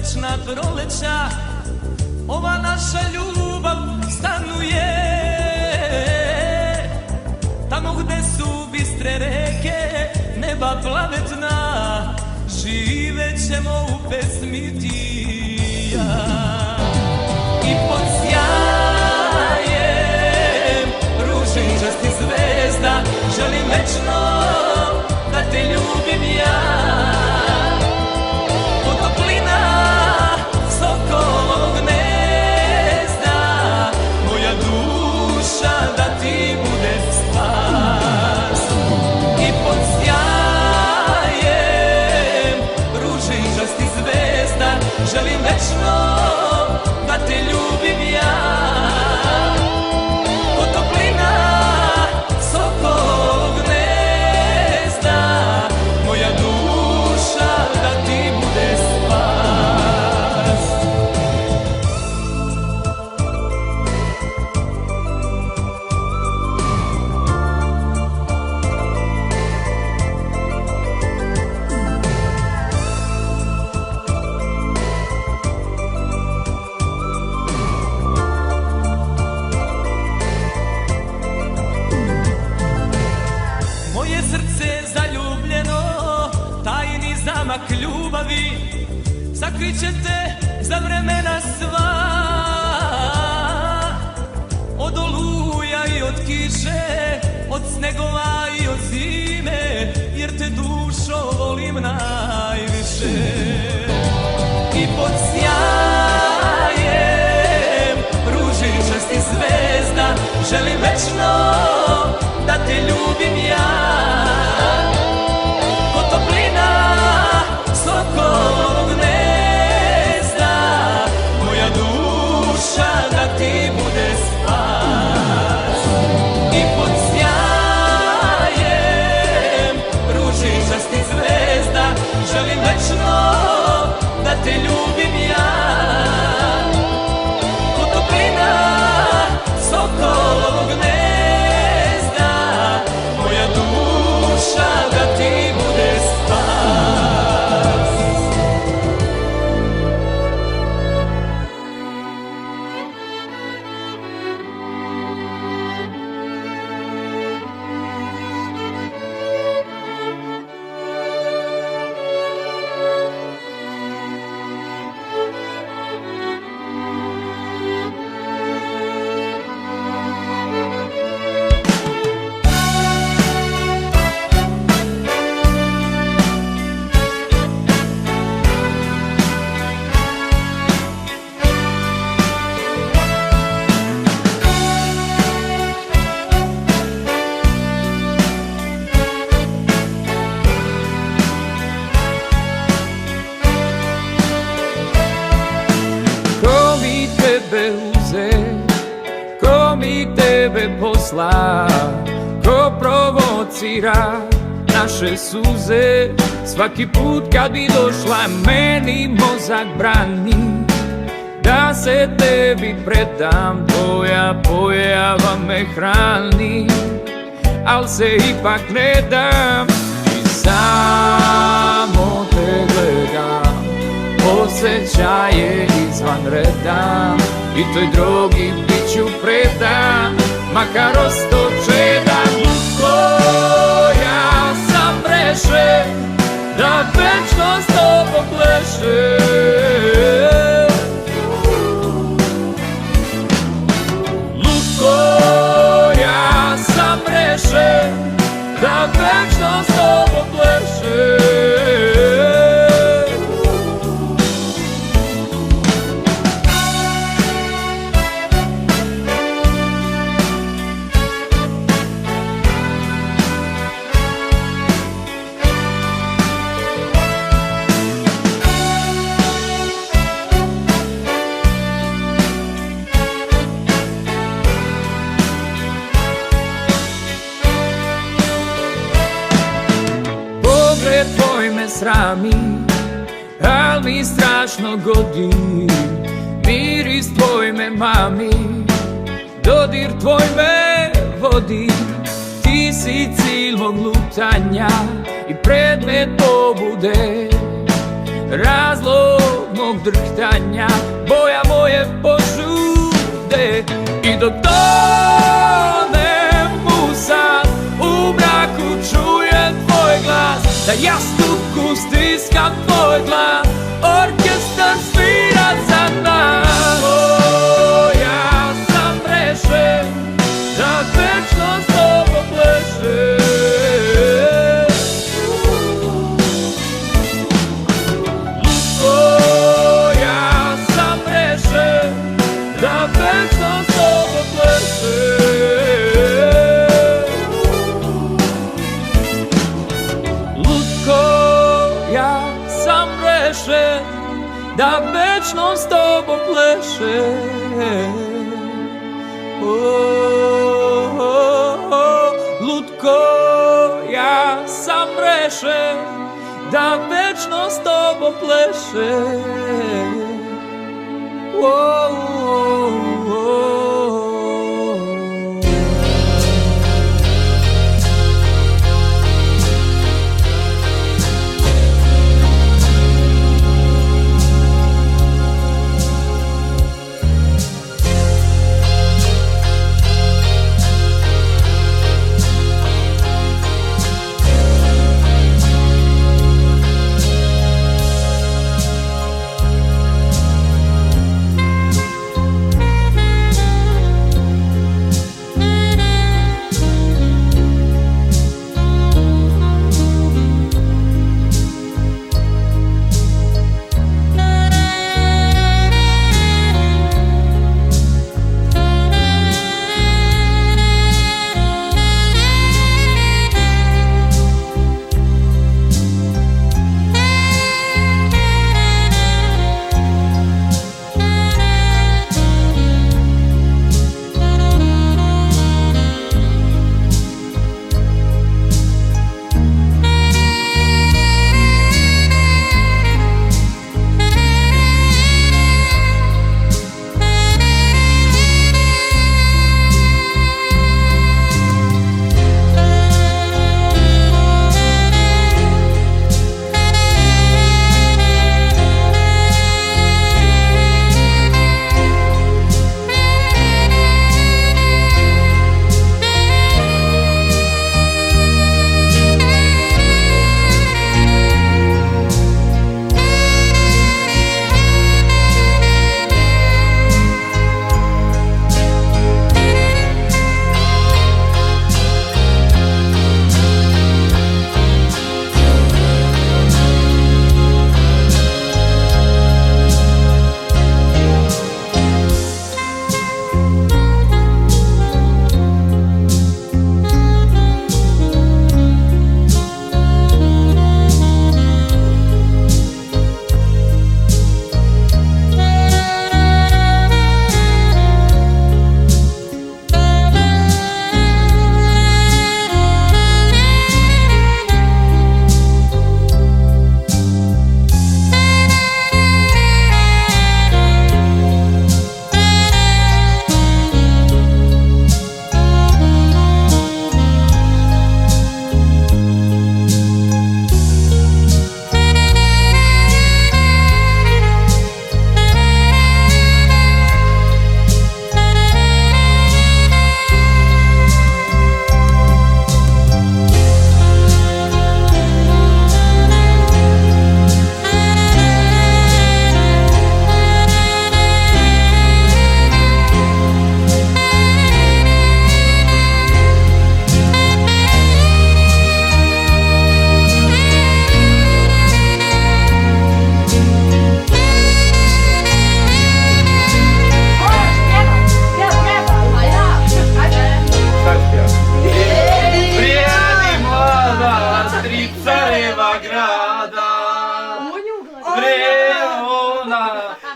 večna proleća, ova naša ljubav stanuje. Tamo gde su bistre reke, neba plavetna, živećemo u pesmi ti i ja. I pod sjajem ružičastih zvezda želim večno da te ljubim ja. Ko toplina sokolovog gnezda, moja duša da ti bude spas. I pod sjajem ružičastih zvezda želim večno da te ljubim ja. Ko toplina sokolovog gnezda, moja duša da ti bude spas. Moje srce zaljubljeno, tajni zamak ljubavi, sakriće te za vremena sva. Od oluja i od kiše, od snegova i od zime, jer te dušo volim najviše. I pod sjajem ružičastih zvezda želim večno da te ljubim ja. Ko toplina sokolovog gnezda, moja duša da ti bude spas. I pod sjajem ružičastih zvezda želim večno da te ljubim ja. Ko toplina sokolovog gnezda, moja duša da ti bude spas. Ko mi tebe posla, ko provocira naše suze. Svaki put kad bi došla meni mozak brani da se tebi predam, tvoja pojava me hrani, al se ipak ne dam i samo te gledam. Osjećaje izvan reda i toj drogi bit ću predan, makar ostoče da lutko ja sam breše, da večno s tobom pleše. Lutko ja sam breše, da večno s tobom pleše. Tvoj me srami, al mi strašno godi. Miris tvoj me mami, dodir tvoj me vodi. Ti si cilj mog lutanja i predmet pobude, razlog mog drhtanja, boja moje požude. I dok tonem u san, u mraku čujem tvoj glas, da jastuku stiskam tvoj dlan, orkestar svira za nas. Ja sam rešen da večno s tobom plešem. Ja sam rešen da večno s tobom plešem. Lutko, ja sam rešen da večno s tobom plešem. Lutko, ja sam rešen da večno s tobom plešem.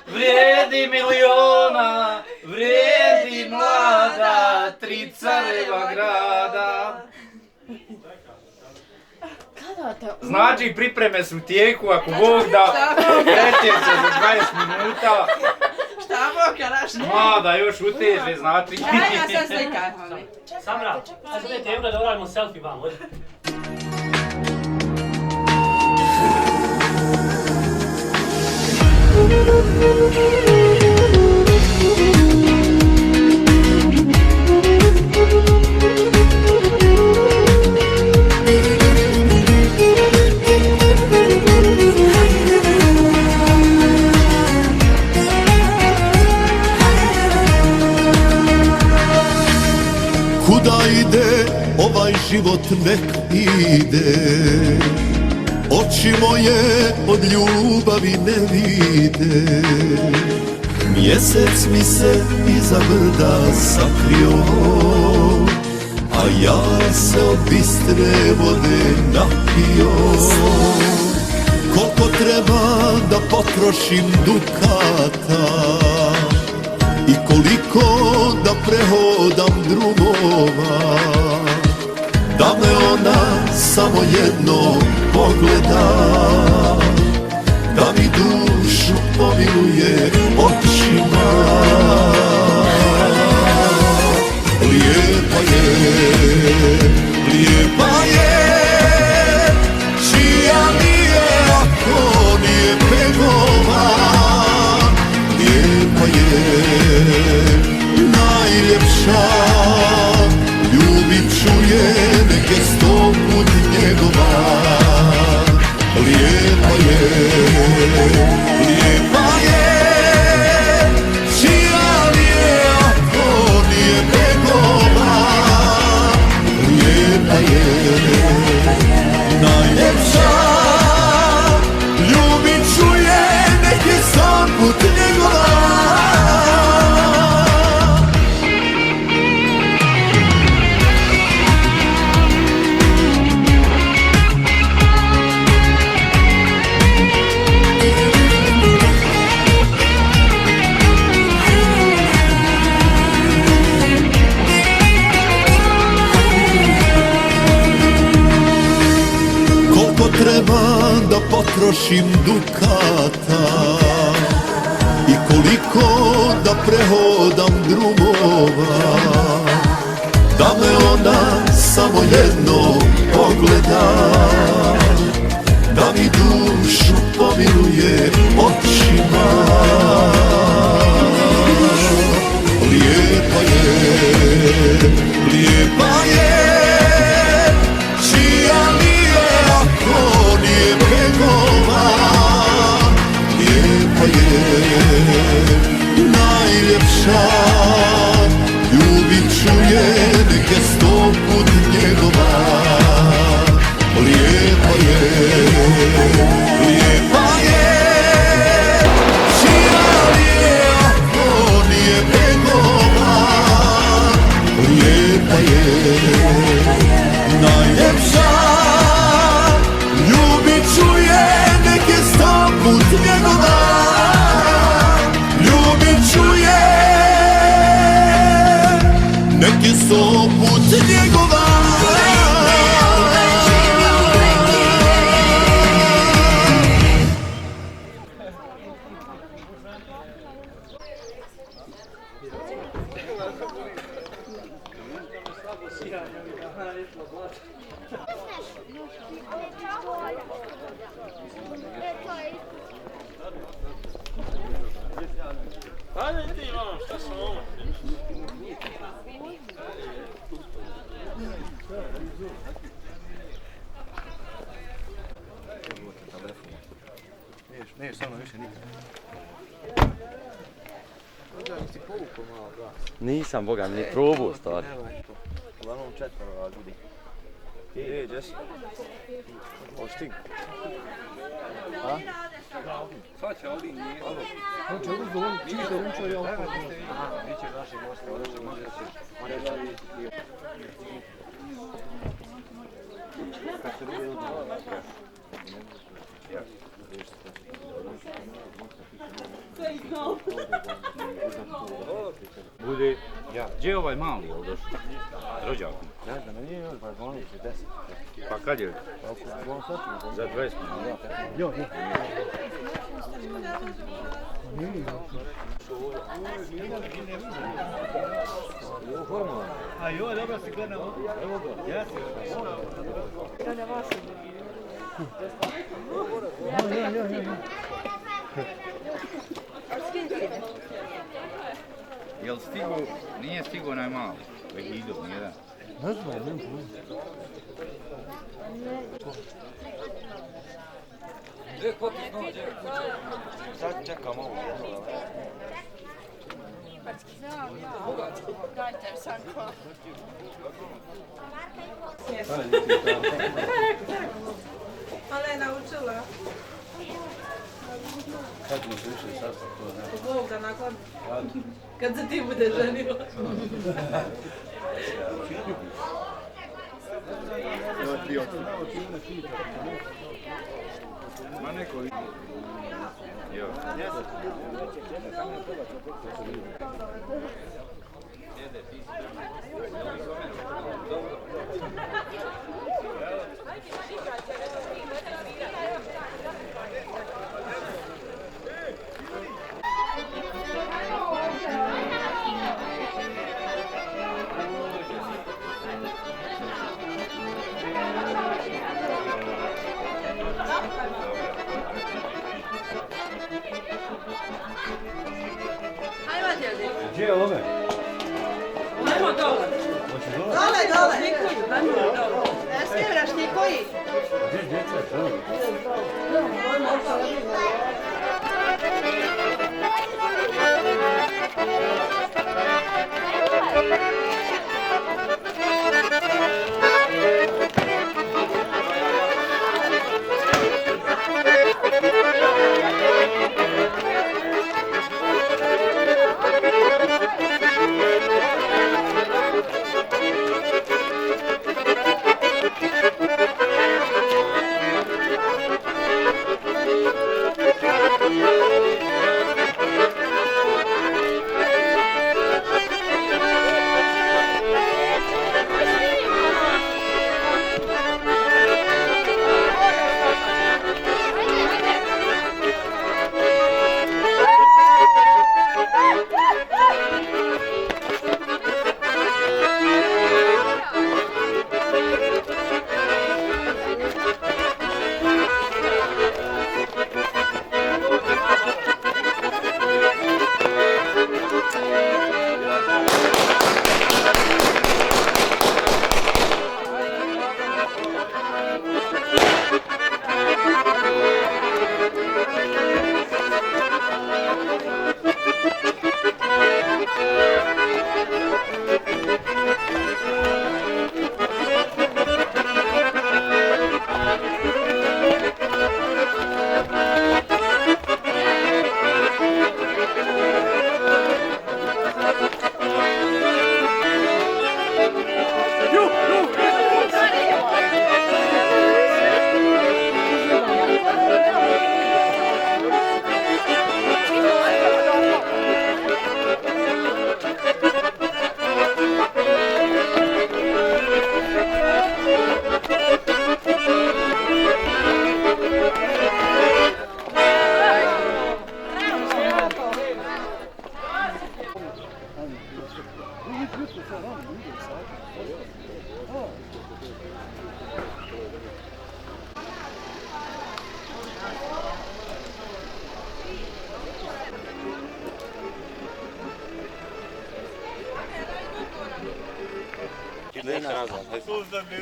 Vrijedi miliona, vrijedi mlada, tri careva grada. Znači pripreme su u tijeku, ako Bog da kreće se za 20 minuta. Šta Bog karaš? Mlada još uteže, znači. Ja sam slikaj, mami. Samra, sad 5 eura da uradimo selfie vam, ovdje. Kuda ide ovaj život nek ide, oči moje od ljubavi ne vide. Mjesec mi se iza brda sakrio, a ja se od bistre vode napio. Koliko treba da potrošim dukata i koliko da prehodam drumova, da me ona samo jedno pogleda, da mi dušu pomiluje očima. Lijepa je, čija nije ako nije pegova. Lijepa je, najljepša, ljubit ću je, neke 100 put njegova. Lijepa je, čija nije ako nije begova. Lijepa je, najljepša, ljubit ću je, neke 100 put njegova. Treba da potrošim dukata i koliko da prehodam drumova, da me ona samo jedno pogleda, da mi dušu pomiluje očima. Lijepa je, čija nije ako nije begova. Lijepa je, najljepša, ljubit ću je, neke 100 put njegova. Lijepa je, čija nije ako nije begova. Lijepa je, najljepša, ljubit ću je, neke 100 put njegova. Ljubit ću je, neke 100 put njegova. Ajde, idi vam, šta sam ovo? Neš, sa mnom više nikad. Nisam, boga, ni probao stvari. Uglavnom 4 ljudi. Ej, Jesse. Hoćeš ti? A? Sad će ovdje nije. On će uzdo, ti će ručao i ovo. Aha, vi ćeš naši gosti, kad se bude odmah. Bude, gdje je ovaj mali ovdje došao? Rođak? Ne znam, nije on, pa je 12, 10. Pa kad je? Za 20 minuta. Jo. A jo, dobro si gledao. Evo ga. Jesi. Ja. Jel stigo, nije stigo onaj mali, Vehidov, nijedan. Ne znam, ne znam. Sad čekam ovo. Dajte Sanko. Ale je naučila. Kad mi se više sastav, to ne. Bog da nakon. Kad se ti bude ženila. Ma neko vidi. Jo. Ajmo djeli. Gdje je ove? Ajmo dole. Dole, dole. Šnikuju, ajmo dole. Ne smiješ, šnikuji. Gdje je djeca?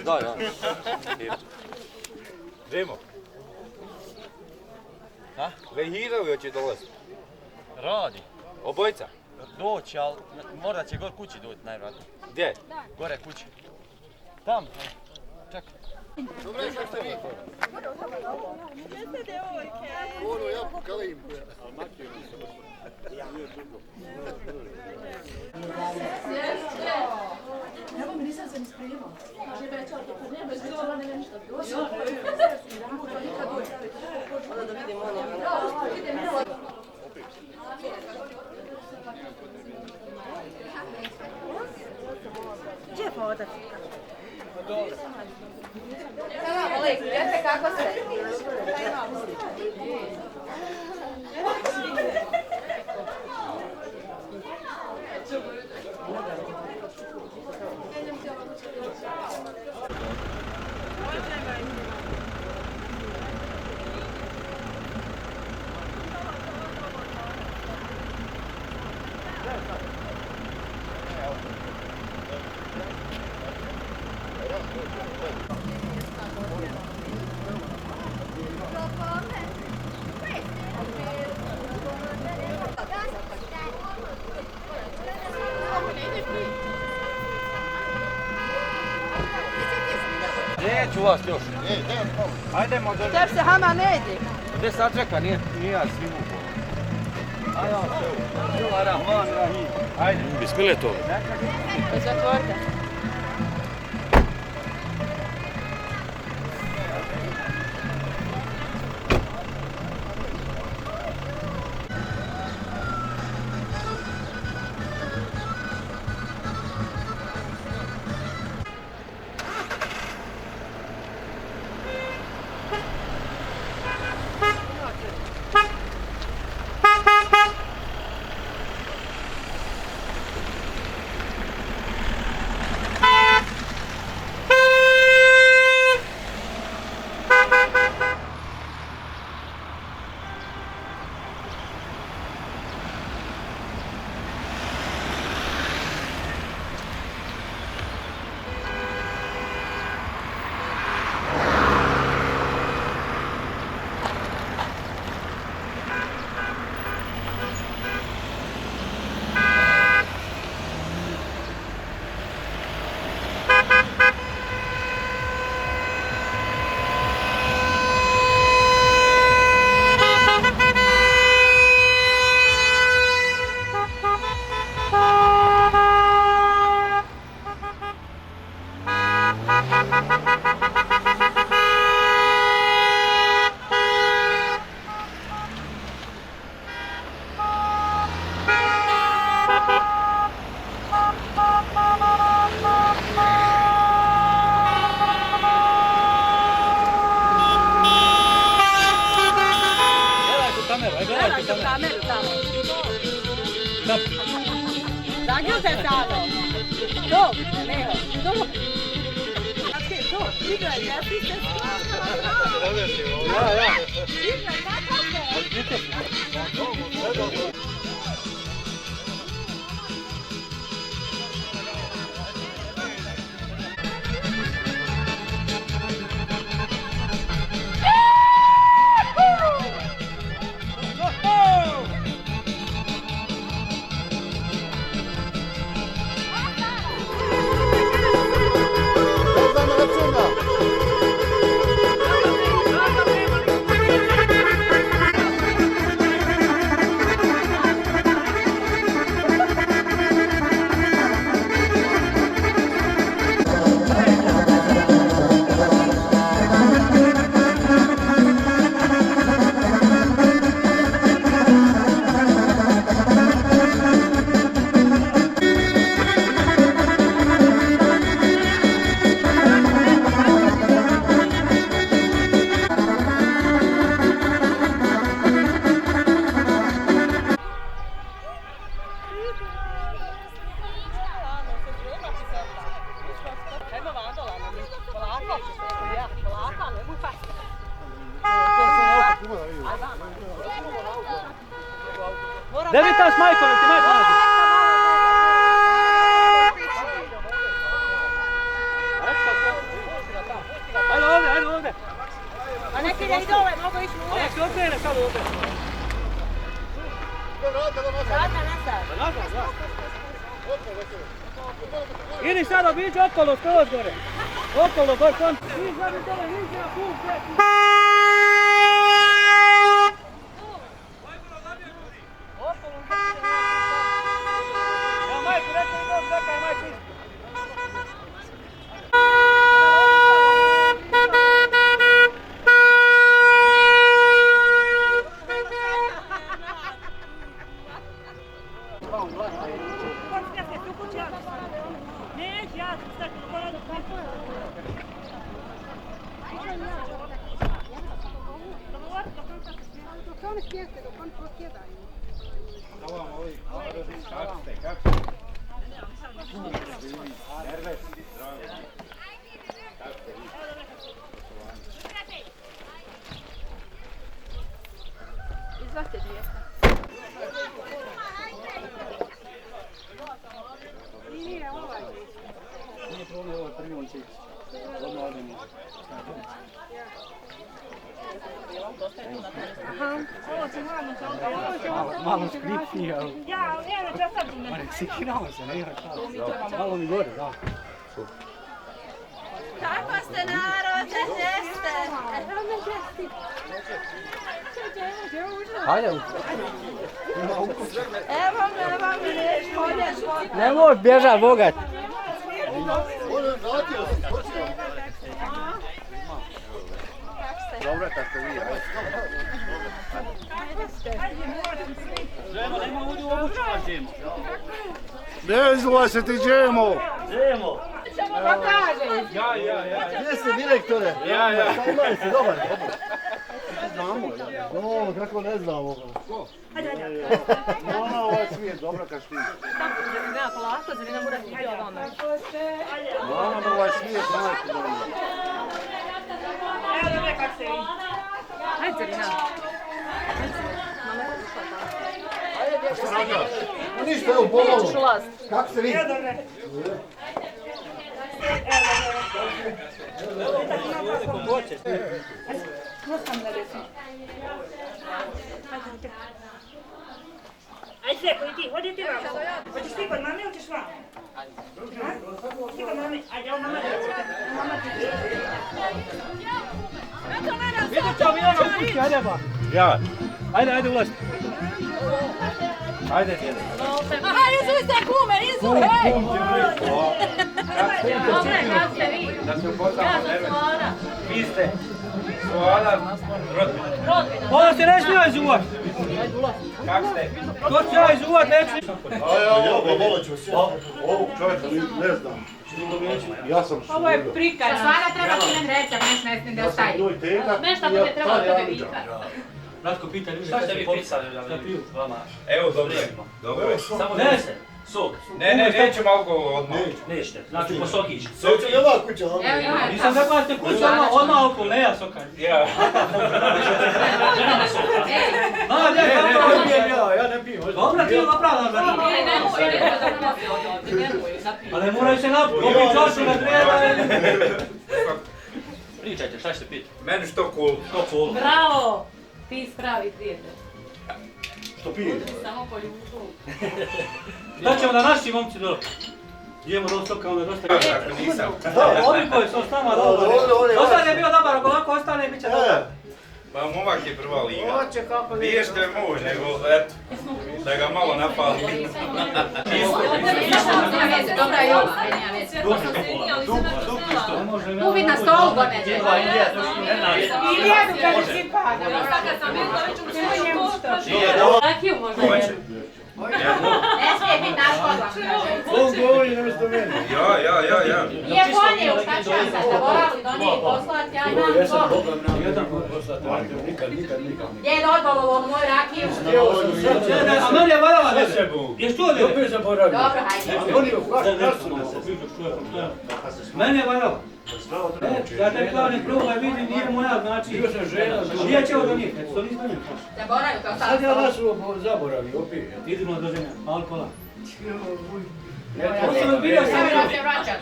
Da, da. Demo. Ha? Vehidovi hoće dolaziti. Radi. Obojica. Doći, ali možda će gore kući doći najvjerojatnije. Gdje? Gore kući. Tam. Čekaj. Dobro, što ste vi? Jeste djevojke. Ono, ja kalim. Evo mi nisam se ni spremao. Kaže već, ali kad nema izvećala nema ništa. Onda da vidimo ono. Gdje je fotak? Salam alejkum, jeste kako ste? ću vas još. Ajdemo do... Tebi se Hama ne ide. Gdje sad čeka, nije ja svi u. Ajde. Bismillah to. Zatvorite. Gledaj u kameru tamo. Zagrljte sada. To, Neho, to. To, igraj, ja ti se Gdje vi taš majko, nek ti majko nađe? Ajde ovdje, ajde ovdje. A neki ne ide ove, mogu ići u ove. A nek se okrene sad ovdje. Vrata nazad. Nazad, da. Idi sad obiđi okolo, skroz gore. Okolo, gore, kon. Idi sad iz dole, nisi na pun, sve. Izvate dvije. Nije ovaj. Nije problem, ovo je prvi on će ići. Odmah odemo. Malo skripnije, ali... Ja, ali ja neću sad Ma ne, sikiramo se, ne igra šta. Malo mi gore, da. Kako ste narod? Evo me, Ne možeš bježat, bogat. Dobro, kad ste vi, ajde. Džemo, nema udi u obuću vas Džemo. Ne izlova se ti Džemo! Džemo. Gdje ste direktore? Ja. Kaj si, dobar? Znamo. No, kako ne znamo. Ona ovaj svijet, dobro kad šti. Nema polako, Zarina mora biti ovome. Ona ovaj svijet, majke dobro. Evo da me kak se vidi. Hajde Zarina. Šta radiš? Ništa, evo, pomalo. Kako se vidi? Ajde Seko, i ti, hodi ti vamo. Hoćeš ti kod mame, hoćeš vamo? Ti kod mame, ajde, evo mama ti. Vidjet ćemo mi ono kući, ajde ba. Ja. Ajde, ulazi. Ajde, djede. Aha, izuj se kume, izuj, hej! Dobre, kad ste vi? Da se upoznamo, Ja sam Suara. vi ste Suara Rodbina. Rodbina. Ona se ne smije izuvat. Kak ste? To ću ja izuvat, neću. Ja, pomolat ću se. Ovog čovjeka ne znam. Ja sam Ovo je prikaz. Suara treba ti nam reći, ako neš ne smije da ostaje. Nešto bude trebalo tebe vika. Ratko pita ljude. Šta ste vi pisali da piju? vama? Evo, dobro je. Dobro je. Samo Ne. ne. Sok. Ne, nećemo alkohol odmah. Nećete. Znači po sokić. Sokić je ova kuća. Evo ima. Nisam rekao da ste kući odmah alkohol, ne ja sokaj. Ja. Ja ne pijem. Dobro, ti je opravdan za njih. Ali ne moraju se napiti, opet čašu ne treba. Pričajte, šta ćete piti? Meni što cool. To cool. Bravo! Ti spravi prijatelj. Što pije? Samo po ljubu. Da ćemo da naši momci dole. Idemo do soka, onda dosta. Ako nisam. Ovi koji su s nama dobro. Dosta je bio dobar, ako ovako ostane, bit će dobar. Pa momak je prva liga. Nije što je moj, nego eto, da ga malo napali. Dobra je ova, nema veze. Tu vid na stolu gore neće. Iliadu kad si pada. Rakiju možda je. Ne smije biti naš odlak. On govori namjesto mene. Ja. Nije bolje, šta ću ja sad zaboravili donijeti poslati, ja imam to. Gdje je odbalo ovu moju rakiju? A meni je varala veze. Ješ tu ovdje? Dobro, hajde. Meni je varala. Ja te klavne probaj vidim, nije moja, znači... Nije će ovo donijeti, to nisi donijeti. Zaboravio kao sad. Sad ja nas zaboravio, opet. Idemo do zemlja, alkohola.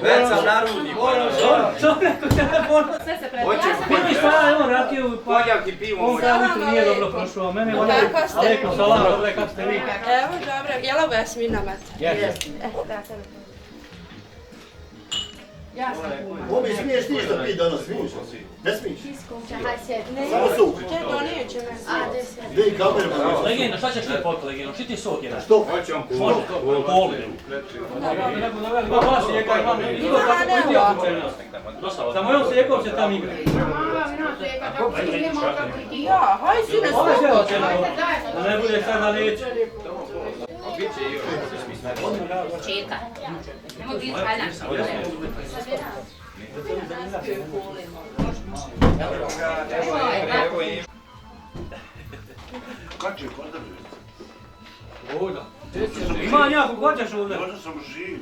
Već sam narudi. Čovjek u telefonu. Sve se predstavlja. Vidi šta, evo rakiju, pa... Konjak i pivo. On kao ujutru nije dobro prošao, a mene volja... Alejkum salam, dobre, kako ste vi? Evo, dobro. Jel ovo Jasmina mata? Jesi. Ja sam puno. Obi, smiješ ti što pije danas, smiješ? Ne smiješ? Samo Samo sok. Če donijet će me. A, deset. Gdje je kamer? Legenda, šta ćeš ti potko Legenda? Što ti sok jedan? Što? Hoće on Može. cool. Polu. Ima vas lijeka, imam isto kako vidio kućena. Za mojom slijekom se tam igra. Ja, hajde si na Ovo je sve stolu. očena. Da ne bude sad na liječ. Biće i Čeka. Nemo ti hajde. evo i... Kače, kod da bi? Ovdje. Ima njako, ko ćeš ovdje? Možda sam živ.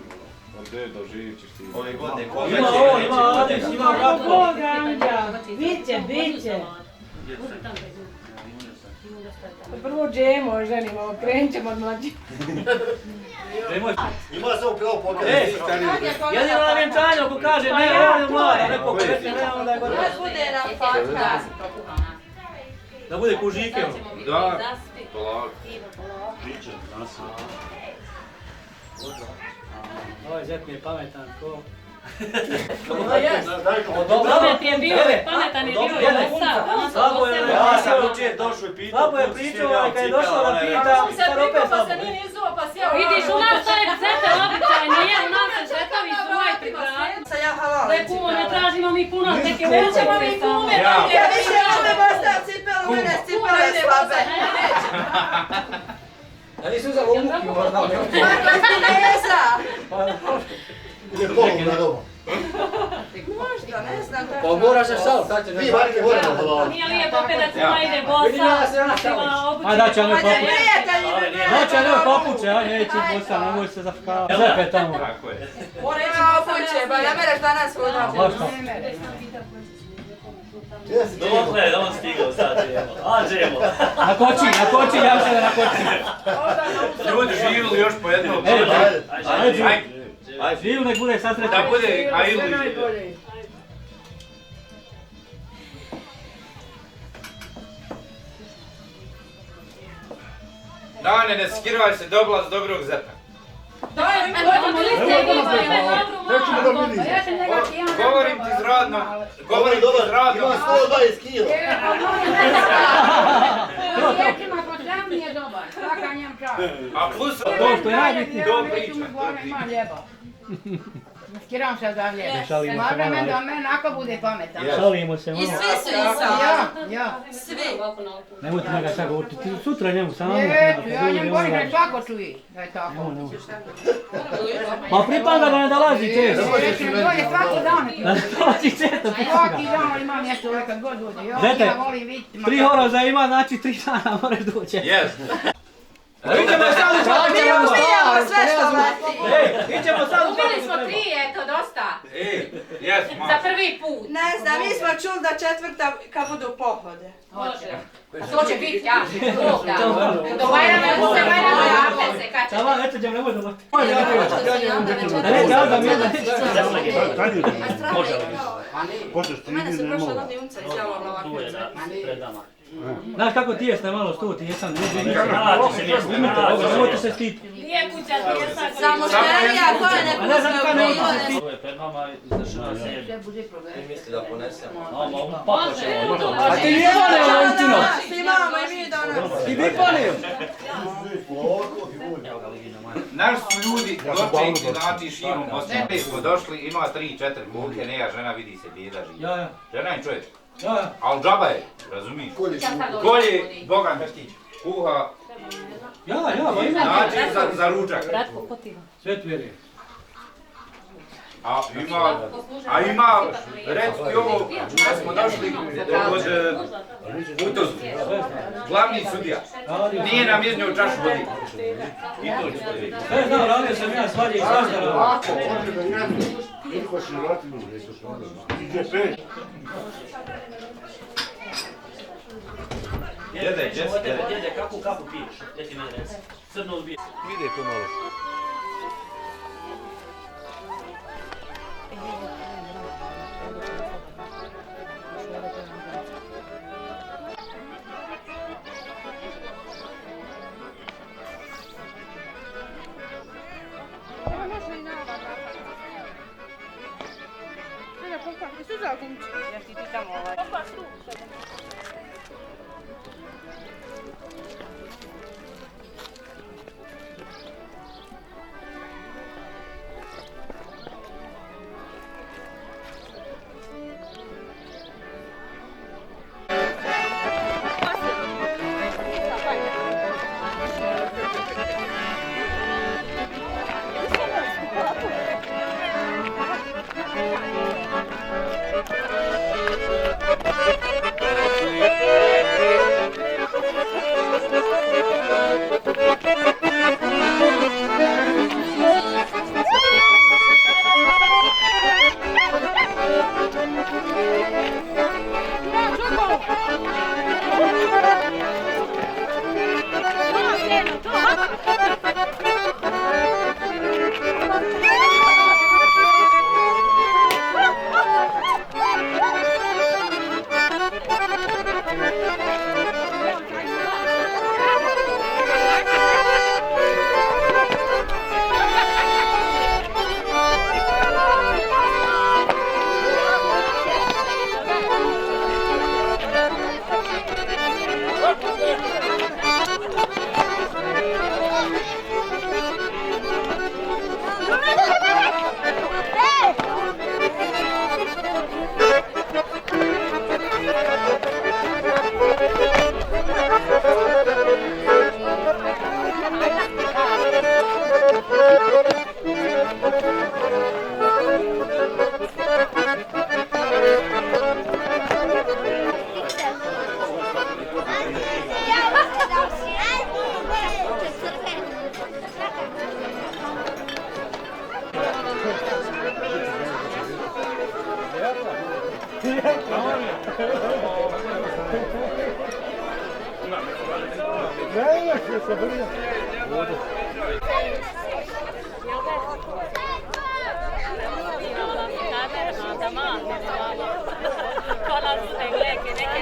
Gdje doživit ćeš ti? Ove godine Ima ovo, ima Adis, ima Ratko. Biće. Prvo džemo ženimo, krenut ćemo od mlađi. Ima samo pravo pokaz. Jedino na vjenčanju, ako kaže ne, on je mlada, neko kretne, ne, onda je gotovo. Bude rafatka. Da bude kužike. Da, polako. Žiče, nas. Ovaj zet mi je pametan, ko? Pamet je bio, pametan je bio, Ja sam jučer došao i pitao. Slabo je pričao, kad je došao da pita, sad opet pa slabo. se nije nizuo, pa sjeo. Vidiš, u nas to je zete običajno, je, u nas se zetovi svoje pripravo. Sa ja halal. Ne kumo, ne tražimo mi puno, neke nećemo mi kume. Ja više nećemo ostaviti cipelu, mene cipele slabe. Ja nisam uzela obuki, možda ne. Kako ti neza? Ide polu na doma. Možda, ne znam. Pa moraš se šal, sad će Vi varke moramo halal. Nije lijepo opet da cima ide bosa, A da će ono Ajde, papuče. prijatelji, Da će ono papuče, a neće bosa, nemoj se zafkavati. Zepet tamo. Tako je. Papuče, ba ne mereš danas hodati. Možda. Dokle, da on stigao sad, Džemo. A, Džemo. Nakoči, ja se da nakoči. Ljudi živjeli još po jednom. Ajde, živ nek bude sasrećen. Da bude, a ili... Dane, ne skirvaj se, dobila za dobrog zeta. Govorim ti zradno, govorim ti zradno. Ima 120 kilo. A plus To što je najbitnije. to priča. Skiram se odavlje. Šalimo se Može malo. men da men ako bude pametan. Šalimo se I malo. svi su isto. Ja. Svi. Nemojte njega sad govoriti, ti sutra njemu samo. Neću, ja njem govorim da svako čuje da je tako. Pa pripada da ne dolazi često. Neću, dođe svaki dan. Dolazi često Svaki pripada. dan ima mjesto uvijek kad god dođe. Zete, Ja volim vidjeti. 3 horoza ima, znači 3 dana moraš doći. Yes. Iđemo sad u članku. Mi ubijamo sve što leti. Iđemo sad u Ubili smo 3, eto, dosta. Yes, Za prvi put. Ne znam, mi smo čuli da četvrta kad budu pohode. Može. To će biti, ja. Bog da. Do Bajrama se Bajrama javlja se, kad će. Sama, eto ćemo, nemoj doći. Da Ne, ja da mi je Mene su prošle godine unca izjavila ovakve. Tu je, da, pred nama. Znaš kako ti jeste malo sto, ti jesam ljudi. Naći se mjesto, Nemojte se stiti. Nije kuća, nije sad. Samo štenija, ko je ne A ne znam pustio kada nemojte se privode. stiti. To je pred nama izvršena se. Misli da ponesemo. No, ma pako ćemo. A ti nije poneo Valentino? Imamo i mi danas. Ti bi poneo? Naš su ljudi dočekli, znači širom Bosne. Smo došli, ima 3-4 kulke, neja žena vidi se bijeda živi. Ja. Žena je čovjek. Ja. Al džaba je, razumiješ? Kolje, Bogan Krstić, kuha, Ja, ba ima. znači za ručak. Sve tveri. A ima, reci ti ovo, da smo došli od Utozu, glavni sudija. Nije nam iznio čašu vodi. I to ćete vidjeti. Sve znam, radio sam ja svađe i svašta radio. Ako, može da jednu. Niko će vratiti u resu što onda zna. Ide 5. Djede, kakvu kapu piješ? Gdje ti mene reci? Crno ubije. Ide to malo.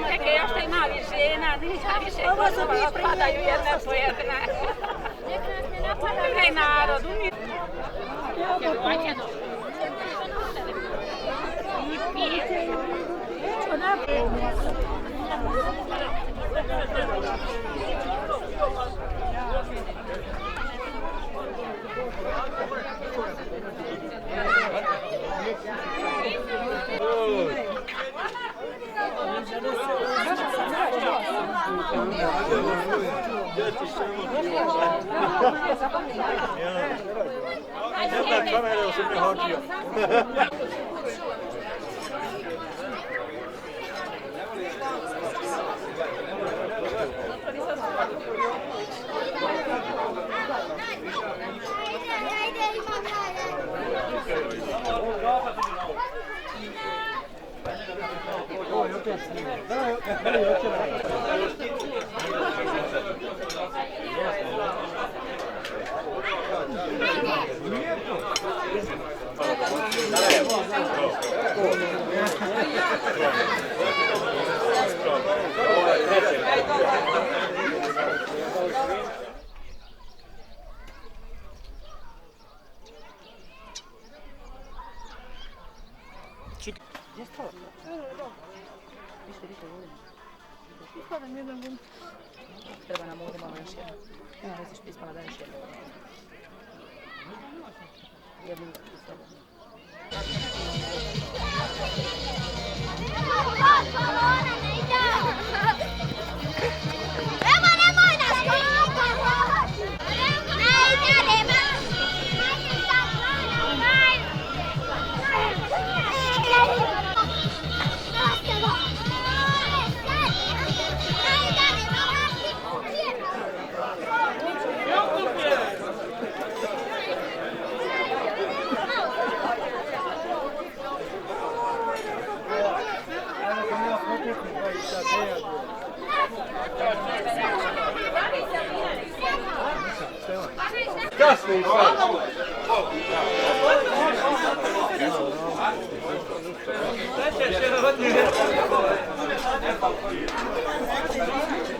Čekaj, još te ima žena, više glasova padaju jedna po jedna. Kaj narod, treba nam ovdje malo još jedno. Nema već pispala da još jedno. Jednu i slobodno. Evo, nemoj nas kopati!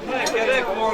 Ne idemo!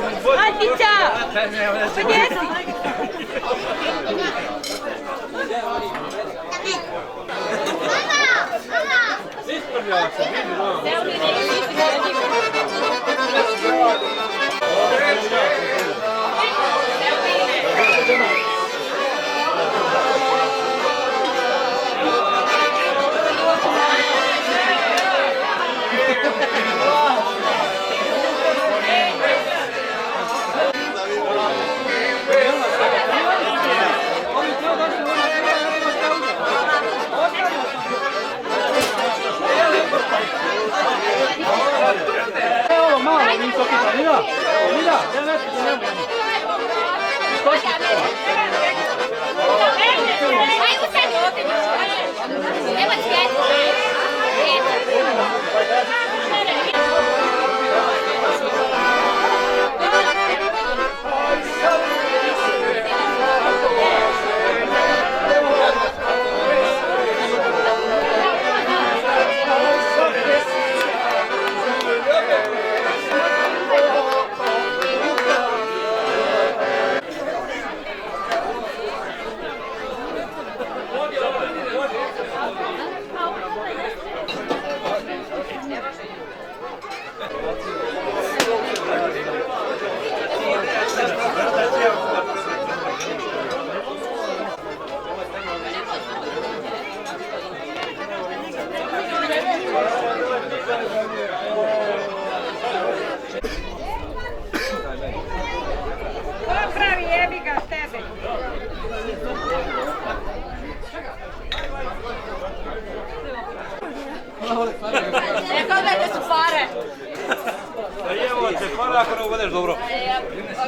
Ako ne uvedeš dobro.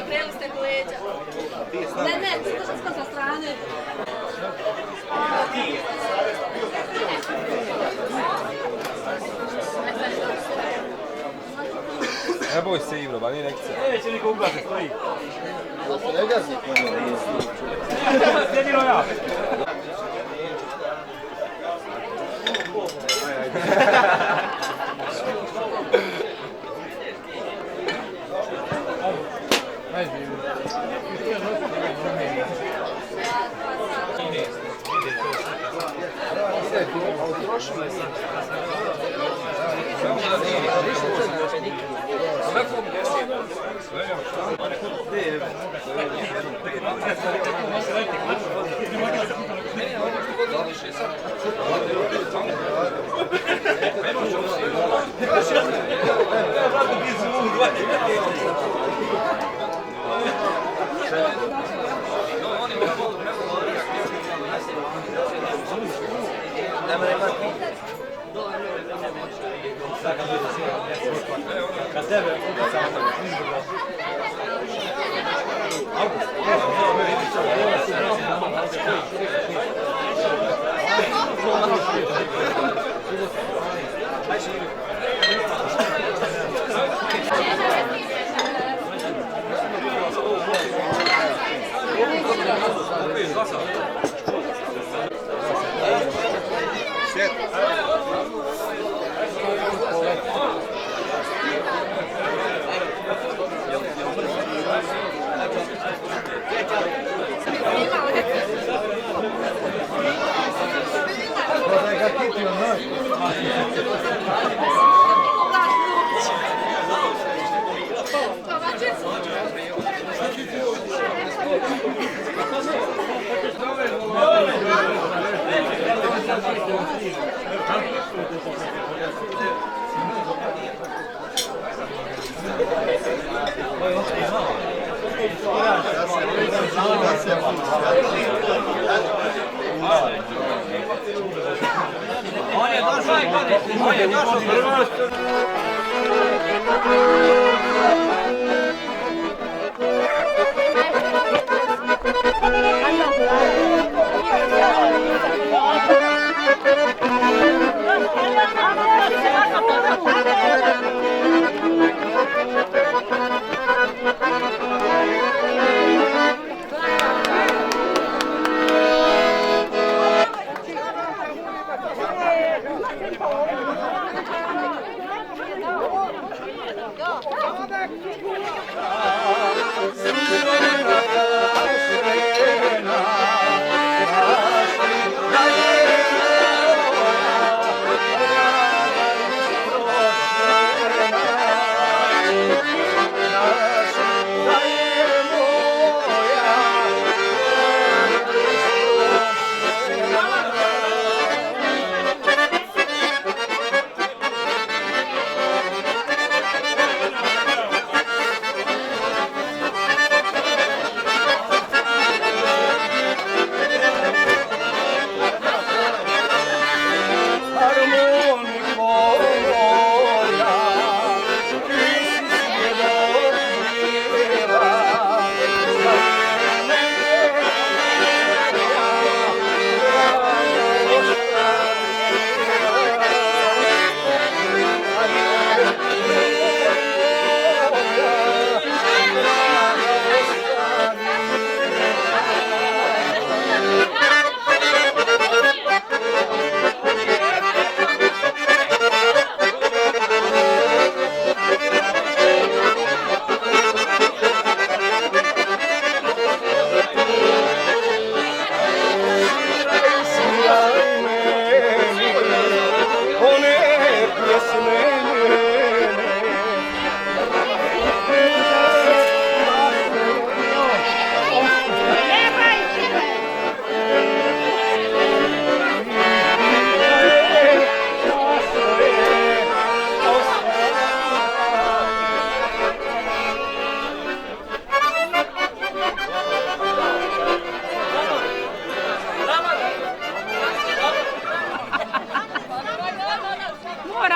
Okreli ste leđa. Ne, to sam sa strane. Ne boj se Ivro, ba nije lekcija. Neće niko ugaze, stoji. Ne gazi konja. Jedino ja.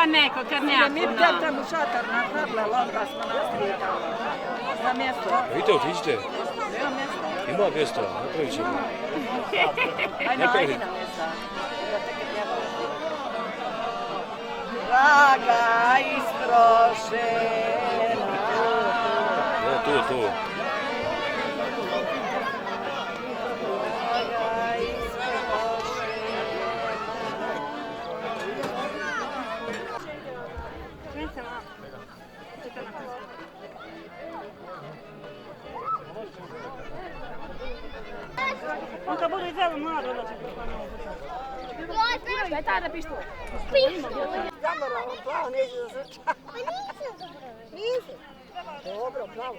Neko, kad nema mi pljatamo šatar napravila, onda smo nastrikali. Za mjesto. Vidite, otiđite. Ima mjesto, napravit ćemo. Ajde na mjesto. Draga istrošena. to. On kad budu izveli mlado, onda će Šta je tada pištol? Zamora, on plavo, neće da zrča. Pa nisam zaboravila. Nisi? Dobro, plavo.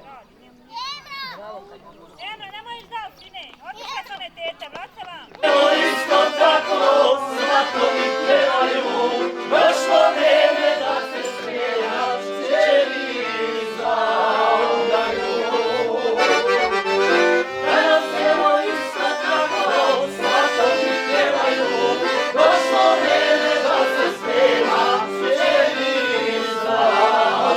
Eno, nemoj žal, sine. Otišle su one tete, vraća vam. Isto tako svatovi pjevaju, došlo vreme da se smijejaš, čeri zaudaju. Danas evo isto tako svatovi pjevaju, došlo vreme da se smijejaš, čeri zaudaju.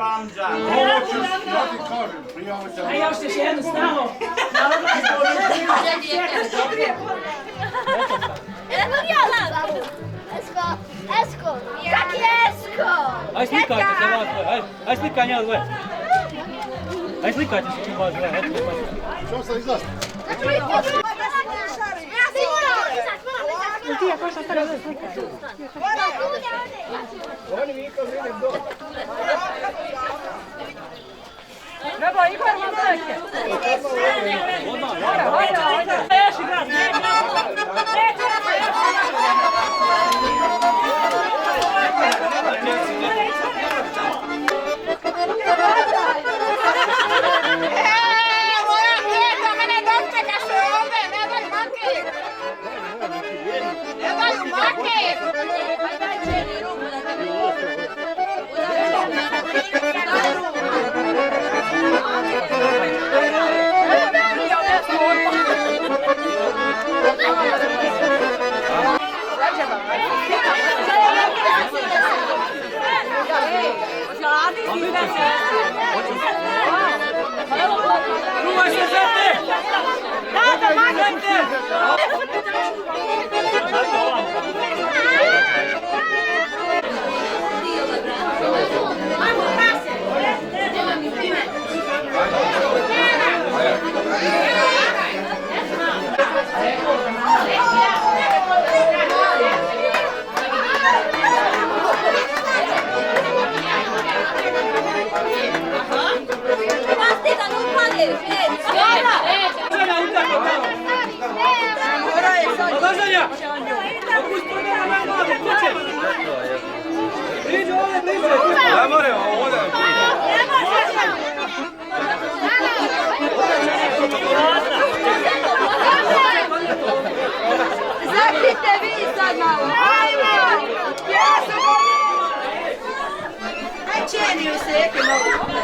Lanđa. Hoćeš, ja ti kažem, prijavi se. A još ćeš jednu snamo. Esko, kak je Esko? Aj slikajte se vas dvoje, aj slikaj njel dvoje. Aj slikajte se čim vas dvoje. Što sam izlazi? Tija, ko šta stara da slika? Oni mi kao vidim do. Treba Igor vam slike. Hajde. Još igra. Ja moram ovdje. Zakrite vi sad malo. Ajmo! Aj čeniju se, jeki mogu.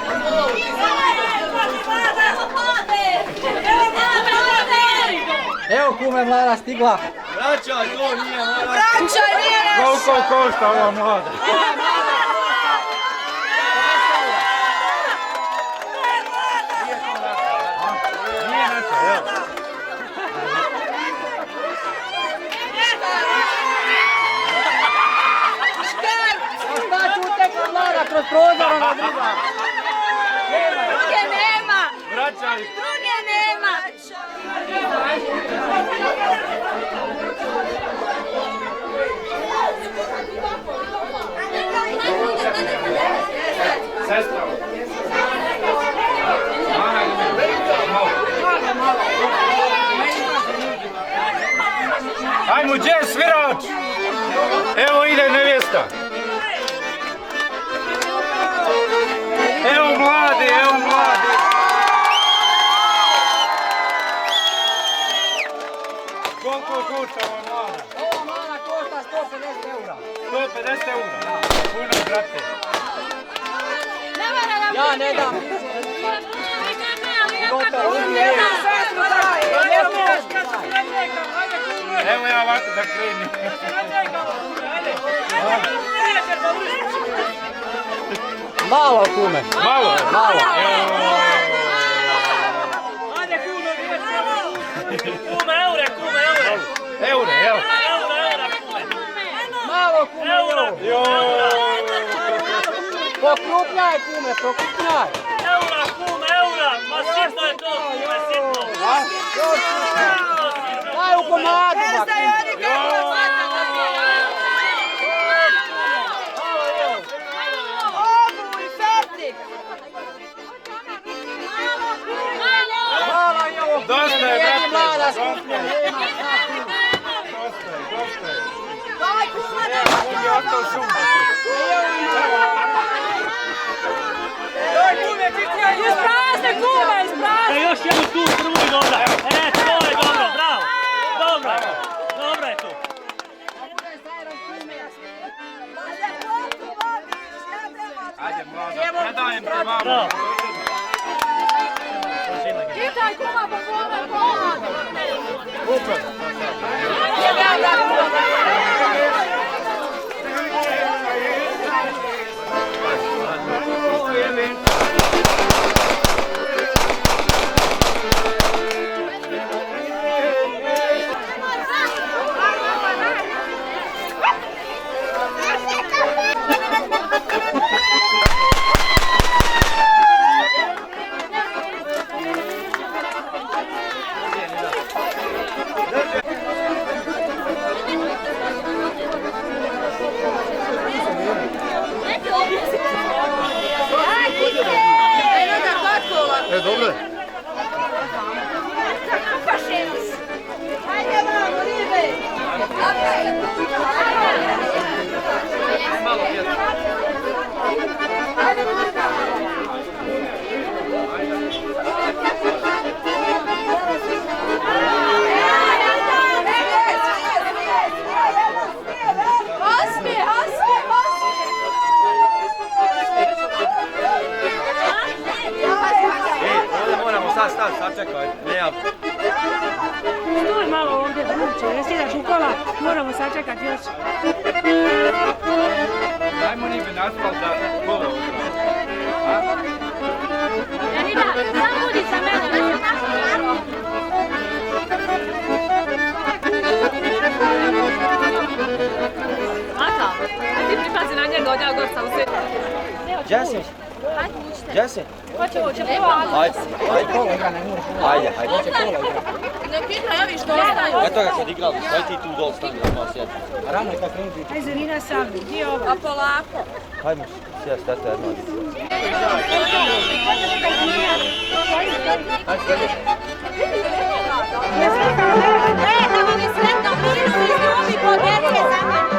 Evo kume mlada stigla. Vraćaj, to nije mora. Vraćaj, nije naš! Koliko košta ova mlada? Nije naša, jel? Šta ću utekla mlada kroz prozor ona druga? Druge nema! Vraćaj. Druge nema! Sestra. Ajmo, gdje je svirač? Evo ide nevjesta. Evo mladi, evo mladi. Koliko košta ova mlada? Ova mlada košta 150 eura. 150 eura? Puno, brate. Ja ne dam. Evo ja ovako da krenim. Malo kume. Malo? Malo. Ajde kume, kume, eure. Eure, evo. Malo kume. Eura. Pokrupnjaj kume, pokrupnjaj. Eura, ma sitno je to, kume, sitno. Daj u komadu, ba Ovu i fertik! Hvala je ovo. Dosta je, brate. Mlada skuplja. Daj kuma da Ja to šum. Isprazne kume, isprazne! Još jednu tu, prvu i dobra. To je dobro, bravo. Dobro je tu. Ajde, mlada, predajem te mama. Čitaj kuma po kome pola! Super. Dobro je. Hajde vamo, ribe! Sad čekaj, nema. Stoj malo ovdje, drugče, ne sjedaš u kola, moramo sačekati još. Dajmo nibe na asfalt da kola ugramo. Janina, samo budi sa mene. Aka, a ti pripazi na njega, od ja gorca u svijetu. Jesse, Hajde, učite. Jesse. Hoće prvo, ali... Ajde. Ne pita, ja viš što ostaju. Eto ga sad igrali, staj ti tu dol stani, da malo sjeti. Rano je kako krenuti. Aj, Zarina sam, gdje je ovo? A polako. Hajmo sjeti, eto jedno. Da vam je sretno, minu i zumi po djece za mene.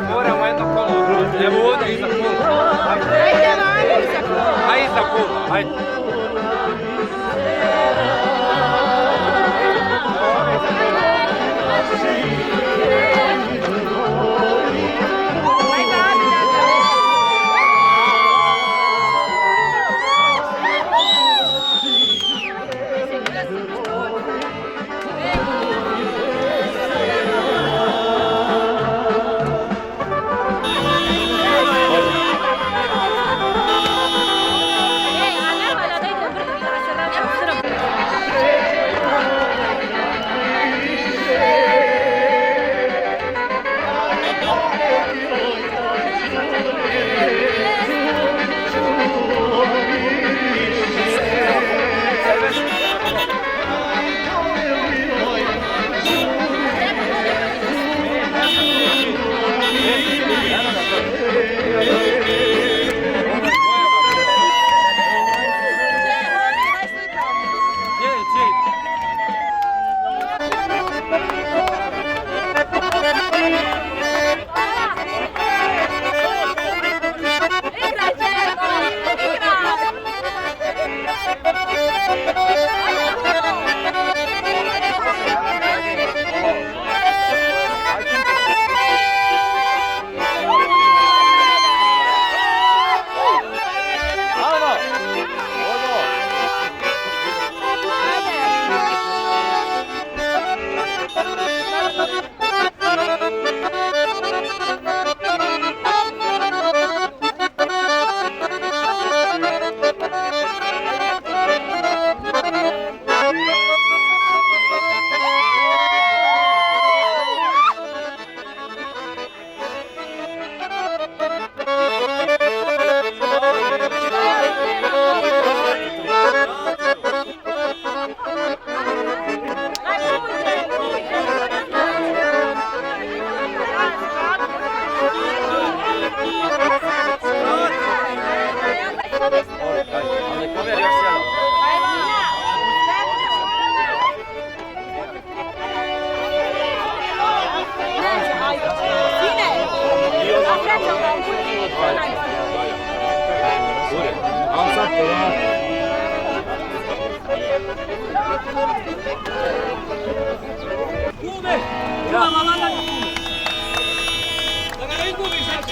Moramo jedno kolo ugrati. Evo ovdje iza kola. Ajde vamo iza kola. Ajde iza kola, ajde.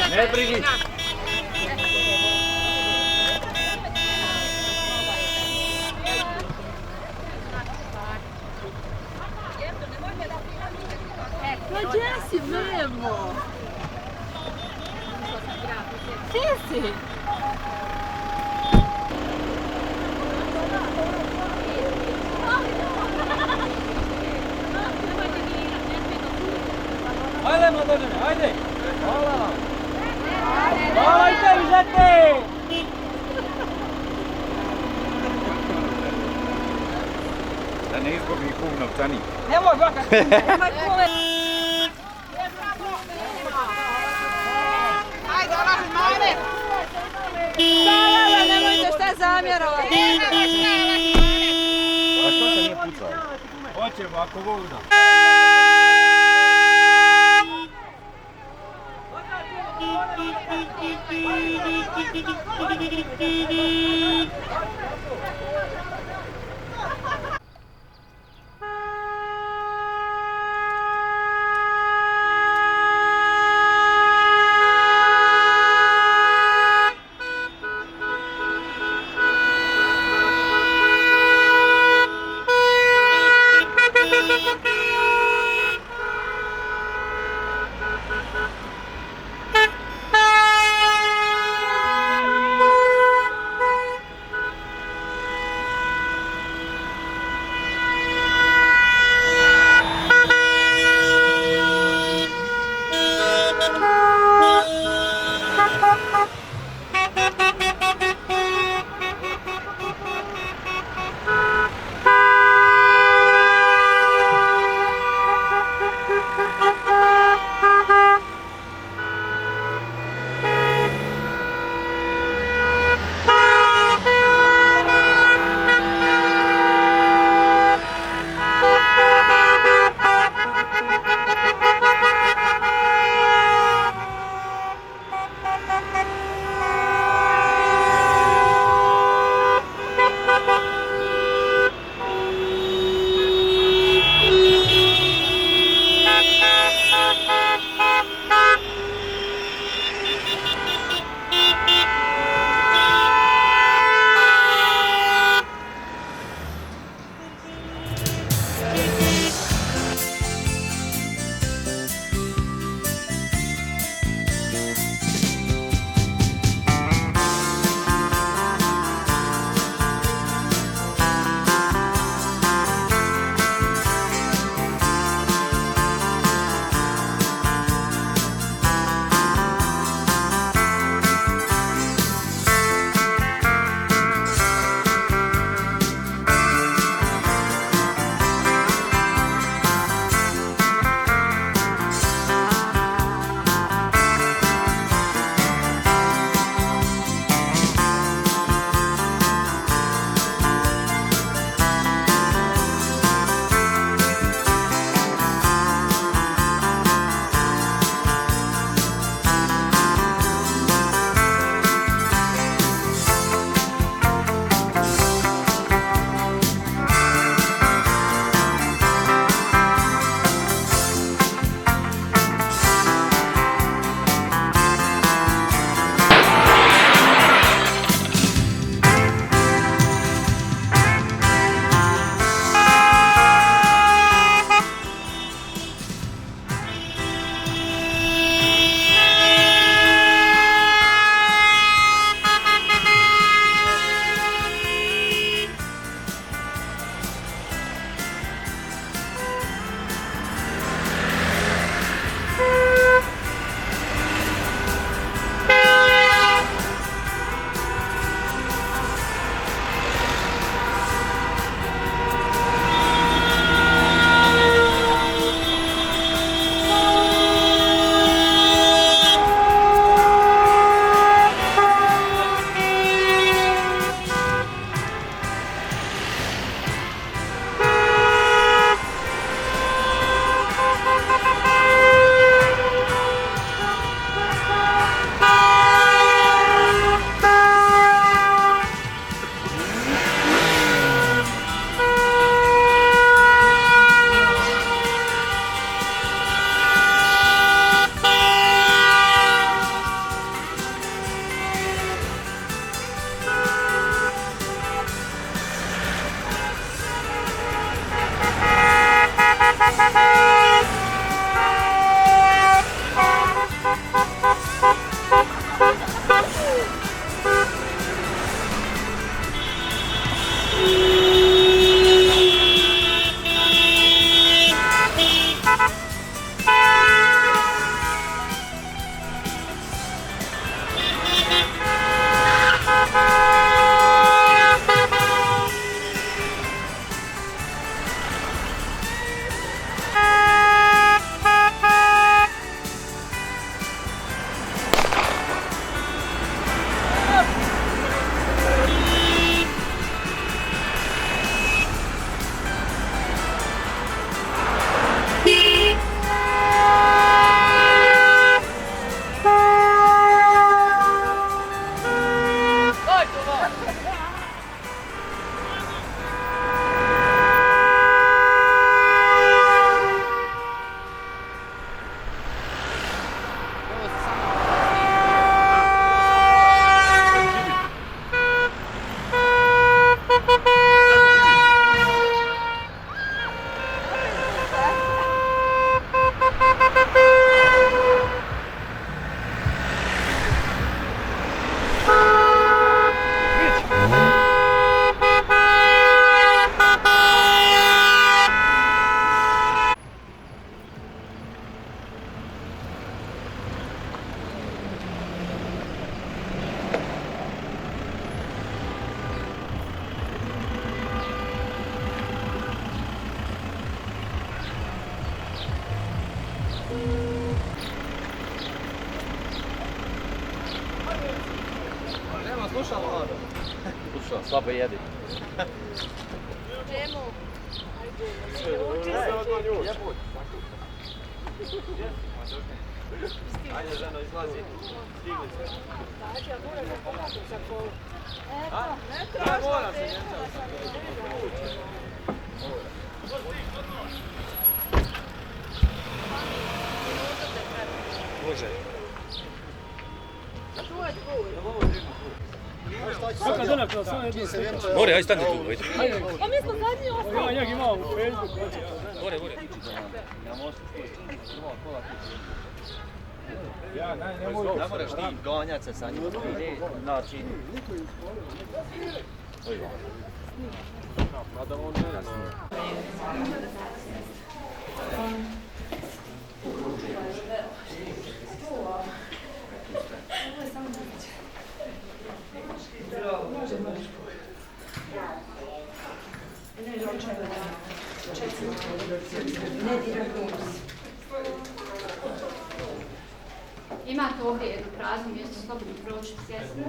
Ne brigi. Ma gdje si, Memo? Gdje si? Ajde, Madalene, ajde! Hvala vam! Ajde, izete! Da ne izgubi kum novčanik. Nemoj, baka! Nemoj kule! Ajde, olaži, majne! Stajala, nemojte šta zamjerovati! A što se nije pucao? Hoćemo, ako Bog da. slabo jedi. Čemu? Ajde, ženo, izlazi. Stigli se. Ne mora se, može. More, aj stani tu. A mi smo zadnji ostali. Ja njeg imao u Facebooku. More. Ne moraš ti ganjat se sa njim. Znači... Imate ovdje jedno prazno mjesto, slobodno proći, sjesti.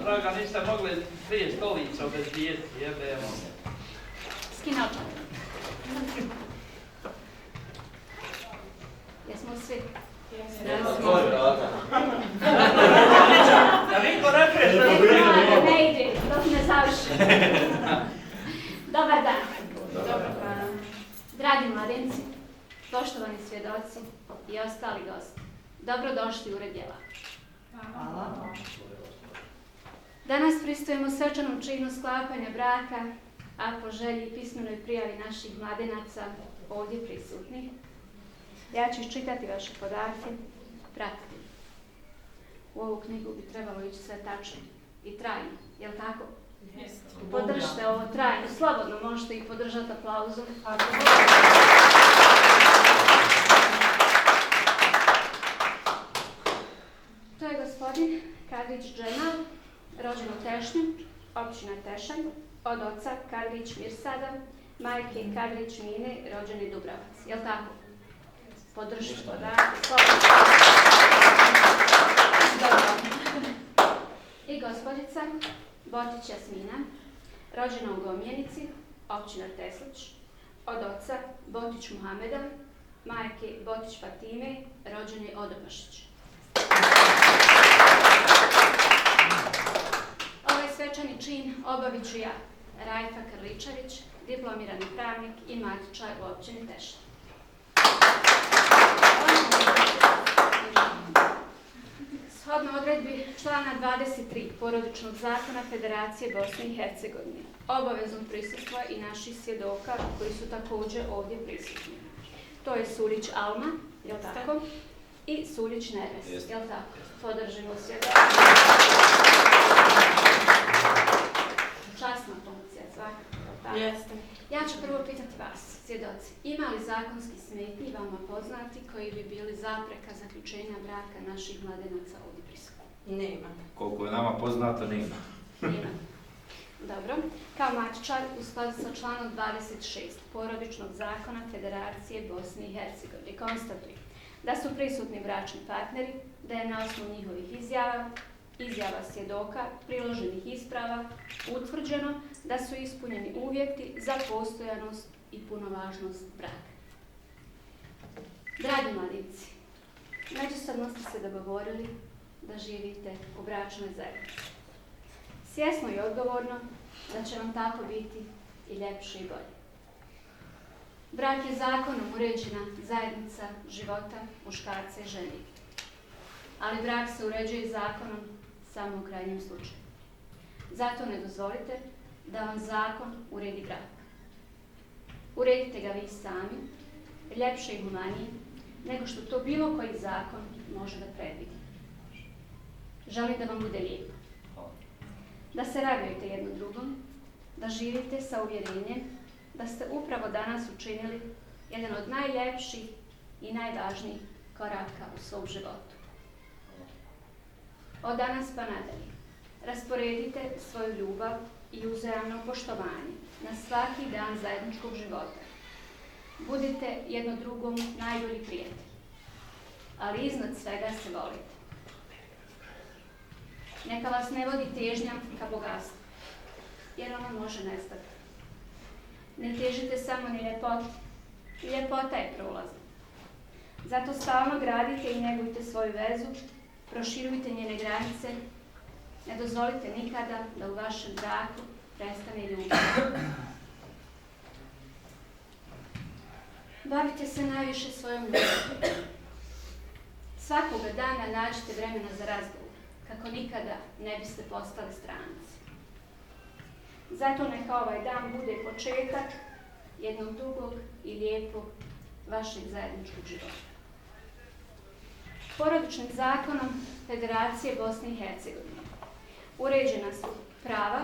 Draga, niste mogli prije stolica obezbijeti, jebemo. Skinača. Jesmo svi? Da niko ne prije Ne ide, dok ne završi. Dobar dan. Dragi mladenci, poštovani svjedoci i ostali gosti, dobrodošli u Ured djela. Danas pristojimo svečanom činu sklapanja braka, a po želji i pismenoj prijavi naših mladenaca ovdje prisutnih, ja ću iščitati vaše podatke, pratite. U ovu knjigu bi trebalo ići sve tačno i trajno, jel tako? Podržite ovo trajno, slobodno možete ih podržati aplauzom. To je gospodin Kadrić Džemal, rođen u Tešnju, općina Tešanj, od oca Kadrić Mirsada, majke Kadrić Mine, rođeni Dubravac. Jel tako? Podržite podatke, slobodno. I gospođica Botić Jasmina, rođena u Gomjenici, općina Teslić, od oca Botić Muhameda, majke Botić Fatime, rođeni Odobašić. Ovaj svečani čin obavit ću ja, Rajfa Krličević, diplomirani pravnik i matičar u općini Tešnje. Shodno odredbi člana 23 Porodičnog zakona Federacije Bosne i Hercegovine, obavezom prisustva i naših svjedoka koji su također ovdje prisutni. To je Sulić Alma, jel tako? I Sulić Neves, jel tako? Podržimo svjedoka. Časna funkcija, svakako. Jeste. Ja ću prvo pitati vas, svjedoci, ima li zakonski smetnji vama poznati koji bi bili zapreka zaključenja braka naših mladenaca ovdje prisutni? Nema. Koliko je nama poznato, nema. Nema. Dobro. Kao matičar u skladu sa članom 26 Porodičnog zakona Federacije Bosne i Hercegovine konstatujem da su prisutni bračni partneri, da je na osnovu njihovih izjava svjedoka, priloženih isprava, utvrđeno da su ispunjeni uvjeti za postojanost i punovažnost braka. Dragi mladici, međusobno ste se dogovorili da živite u bračnoj zajednici. Svjesno i odgovorno da će vam tako biti i ljepše i bolje. Brak je zakonom uređena zajednica života muškarca i žene. Ali brak se uređuje zakonom samo u krajnjem slučaju. Zato ne dozvolite da vam zakon uredi brak. Uredite ga vi sami, ljepše i humanije, nego što to bilo koji zakon može da predvidi. Želim da vam bude lijepo. Da se radujete jedno drugom, da živite sa uvjerenjem da ste upravo danas učinili jedan od najljepših i najvažnijih koraka u svom životu. Od danas pa nadalje, rasporedite svoju ljubav i uzajamno poštovanje na svaki dan zajedničkog života. Budite jedno drugom najbolji prijatelji. ali iznad svega se volite. Neka vas ne vodi težnja ka bogatstvu, jer ona može nestati. Ne težite samo ni ljepoti, i ljepota je prolazna. Zato stalno gradite i njegujte svoju vezu, proširujte njene granice, ne dozvolite nikada da u vašem braku prestane ljubav. Bavite se najviše svojom ljubavlju. Svakoga dana nađite vremena za razgovor, kako nikada ne biste postali stranci. Zato neka ovaj dan bude početak jednog dugog i lijepog vašeg zajedničkog života. Porodičnim zakonom Federacije Bosne i Hercegovine uređena su prava,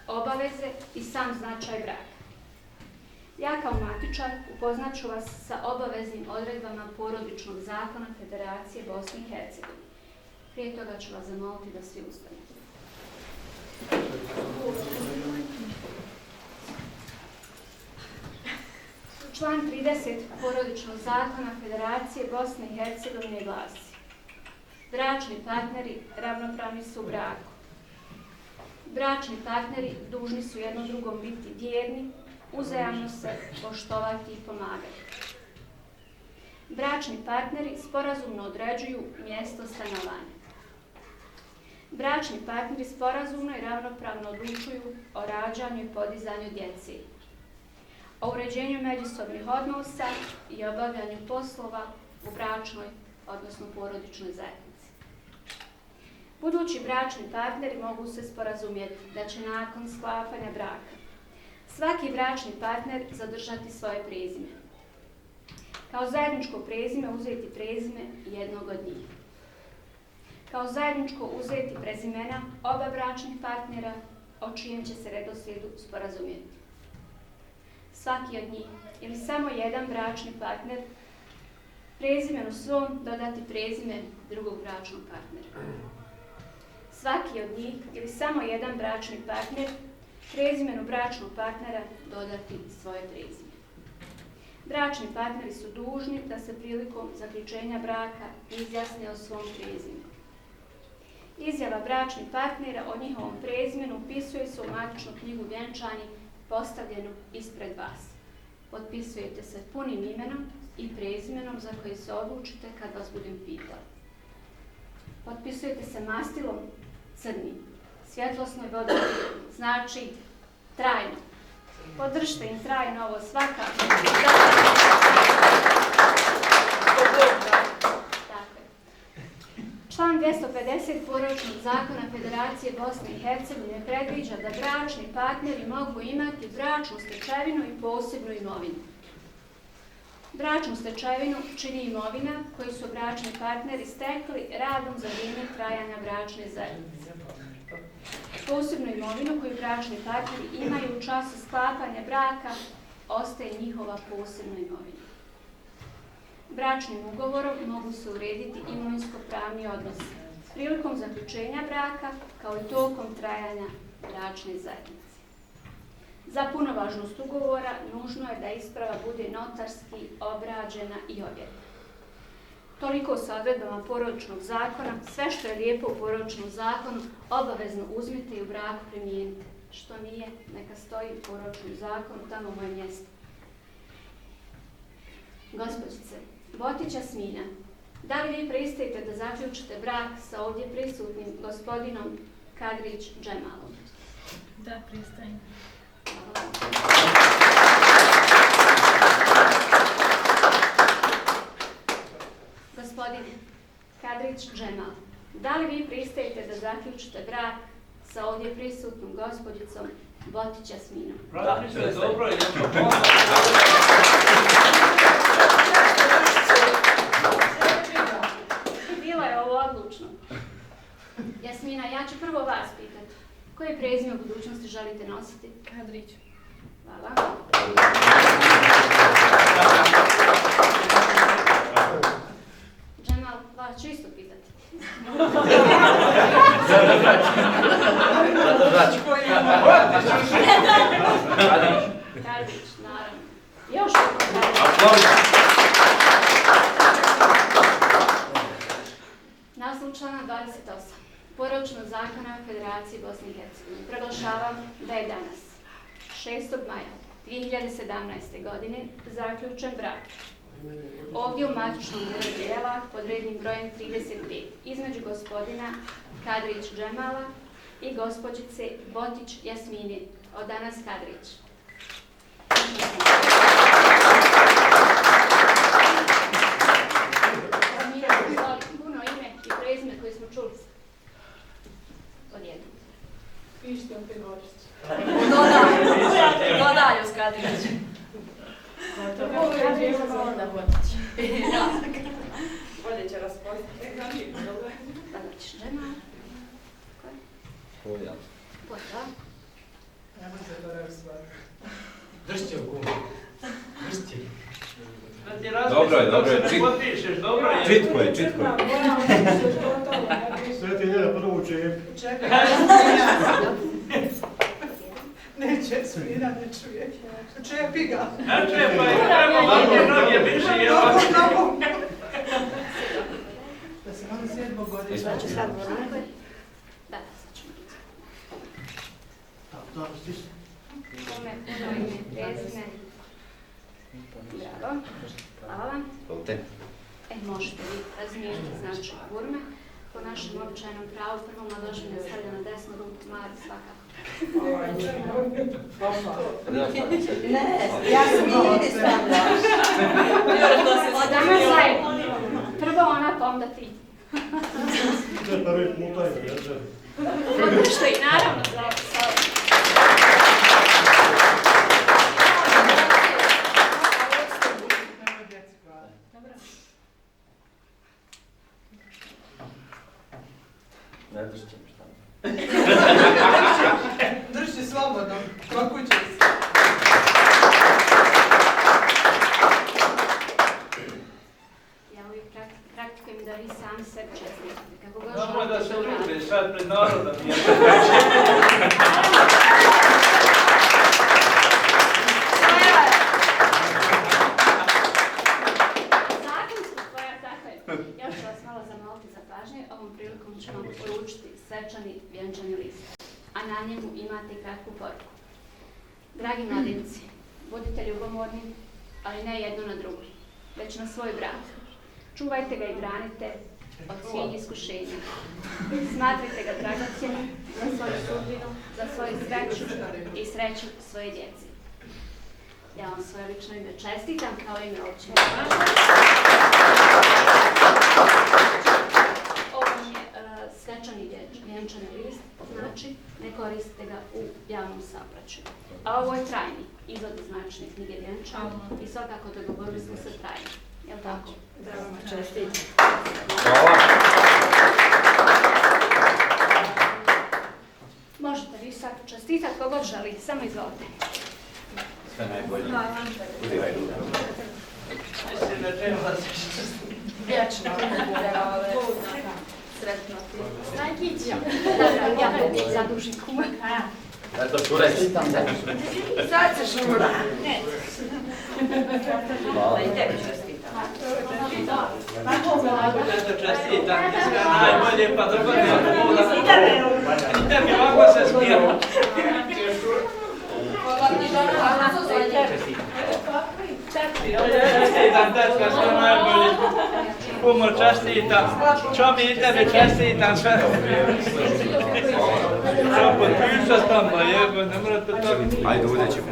obaveze i sam značaj braka. Ja kao matičar upoznat ću vas sa obaveznim odredbama Porodičnog zakona Federacije Bosne i Hercegovine. Prije toga ću vas zamoliti da svi ustanete. Član 30 Porodičnog zakona Federacije Bosne i Hercegovine glasi: bračni partneri ravnopravni su u braku. Bračni partneri dužni su jedno drugom biti vjerni, uzajamno se poštovati i pomagati. Bračni partneri sporazumno određuju mjesto stanovanja. Bračni partneri sporazumno i ravnopravno odlučuju o rađanju i podizanju djece, o uređenju međusobnih odnosa i obavljanju poslova u bračnoj, odnosno porodičnoj zajednici. Budući bračni partneri mogu se sporazumjeti da će nakon sklapanja braka svaki bračni partner zadržati svoje prezime. Kao zajedničko prezime uzeti prezime jednog od njih. Kao zajedničko uzeti prezimena oba bračnih partnera o čijem će se redoslijedu sporazumjeti. Svaki od njih ili samo jedan bračni partner prezimenu svom dodati prezime drugog bračnog partnera. Svaki od njih ili samo jedan bračni partner prezimenu bračnog partnera dodati svoje prezime. Bračni partneri su dužni da se prilikom zaključenja braka izjasne o svom prezimenu. Izjava bračnih partnera o njihovom prezimenu upisuje se u matičnu knjigu vjenčani postavljenu ispred vas. Potpisujete se punim imenom i prezimenom za koje se odlučite kad vas budem pitala. Potpisujete se mastilom crnim, svjetlosnoj vodom, znači trajno. Podržite im trajno ovo svakako. Član 250 Porodičnog zakona Federacije Bosne i Hercegovine predviđa da bračni partneri mogu imati bračnu stečevinu i posebnu imovinu. Bračnu stečevinu čini imovina koju su bračni partneri stekli radom za vrijeme trajanja bračne zajednice. Posebnu imovinu koju bračni partneri imaju u času sklapanja braka ostaje njihova posebna imovina. Bračnim ugovorom mogu se urediti imovinsko-pravni odnosi prilikom zaključenja braka kao i tokom trajanja bračne zajednice. Za punovažnost ugovora nužno je da isprava bude notarski obrađena i ovjerena. Toliko sa odredbama Porodičnog zakona, sve što je lijepo u Porodičnom zakonu obavezno uzmite i u braku primijenite. Što nije, neka stoji u Porodičnom zakonu, tamo moje mjesto. Gospođice Botić Jasmina, da li vi pristajete da zaključite brak sa ovdje prisutnim gospodinom Kadrić Džemalom? Da, pristajem. Gospodine Kadrić Džemal, da li vi pristajete da zaključite brak sa ovdje prisutnom gospođicom Botić Jasminom? Da, dobro je. Bilo je ovo odlučno. Jasmina, ja ću prvo vas pitati. Koje prezime u budućnosti želite nositi? Kadrić. Hvala. Džemal, vas ću isto pitati. Kadrić, naravno. Još jedno Kadrić. člana 28 Porodičnog zakona o Federaciji Bosne i Hercegovine proglašavam da je danas, 6. maja 2017. godine, zaključen brak ovdje u matičnom uredu djela pod rednim brojem 35 između gospodina Kadrić Džemala i gospođice Botić Jasmine Odanas Kadrić. Puno ime i prezime koje smo čuli odjednom. Pišite o Pegorišću. Dodaju s Kadrić. Onda Botić. Bolje će raspoznati. Kadrić Džemala. Polja. Polja. Držite u gumu. Držite. Dobro je, Potpišeš, dobro je. čitko je. Sve ti njega prvo u čepu. Čekaj. Neće, svira, ne čuje. Čepi ga. Ne čepa je, treba malo mnoge više je ovako. Da se oni 7. godine. Sad ću sad onako. Da, sad ćemo. Ime, puno ime, prezime. Bravo. Hvala vam. Možete vi razmijeniti znači gurme. Po našem običajnom pravu prvo mladoženja stavlja na desnu ruku, mladi svakako. Ne, ja sam i stavlja. Od danas zajedno. Prvo ona, pa onda ti. Što i naravno za Ne držite mi šta. Drži slobodno. Kako će se? ja uvijek praktikujem da vi sami sebi čestite. Kako god Samo da se želite ljubiš sad pred narodom. Ja ću vas malo zamoliti za pažnje. Ovom prilikom ću vam poručiti svečani vjenčani list, a na njemu imate kratku poruku. Dragi mladenci, budite ljubomorni, ali ne jedno na drugo, već na svoj brak. Čuvajte ga i branite od svih iskušenja. Smatrajte ga dragocjenim za svoju sudbinu, za svoju sreću i sreću svoje djece. Ja vam svoje lično ime čestitam kao ime općine. Ovo je svečani vjenčani list, znači ne koristite ga u javnom saobraćaju. A ovo je trajni izvod iz značne knjige vjenčana i svakako dogovorili smo se trajni. Jel' tako? Čestitam. Možete vi sad čestitati kogod želi, samo izvolite. Sve najbolje. Mislim da treba se Vječno. Sretno ti. Snajkić. Da, ja zadužim kuma. Eto, čureć. Sad se šura. Hvala. I tebi čestitam. Eto, čestitam, ti sve najbolje, pa dobro ne mogu. I tebi ovako se smijemo. Čestitam, tečka, sve najbolje. Kumo, čestitam. Čomi, i tebi čestitam sve. Što potpišat tam, ba jebo, ne morate to. Ajde, ovdje ćemo.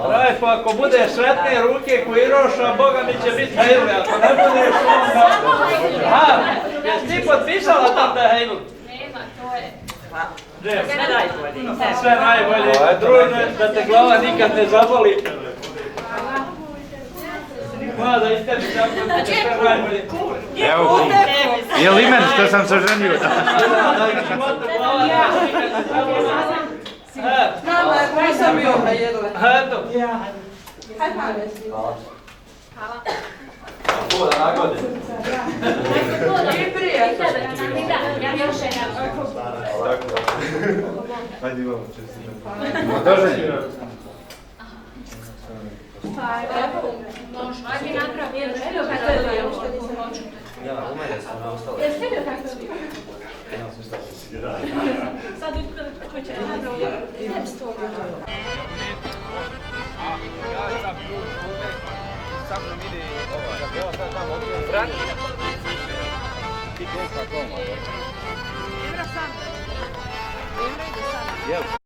Rajko, ako bude sretne ruke ko Iroša, Boga mi će biti hejle, ako ne budeš onda... Aha, jesi ti potpisala tam da hejlu? Nema, to je... Sve najbolje. Sve najbolje. Drujno je da te glava nikad ne zaboli. Mlada, i tebi tako da sve najbolje. Evo, je li imen što sam se ženio? Da i života glava nikad ne zaboli. Nama je koji sam bio na jedle. Eto. Hvala. Voda nagode. I prije. Ja bi još jedna. Ajde imamo čestitam. Doženje. Može, mi napravimo. Ja, u mene su na ostalo. Jesi vidio kako su? Sad ko će napraviti? Idem s toga. Ja sam sa mnom ide Fran. Ti krenka koma. Evra sam. Evra ide sam. Jel?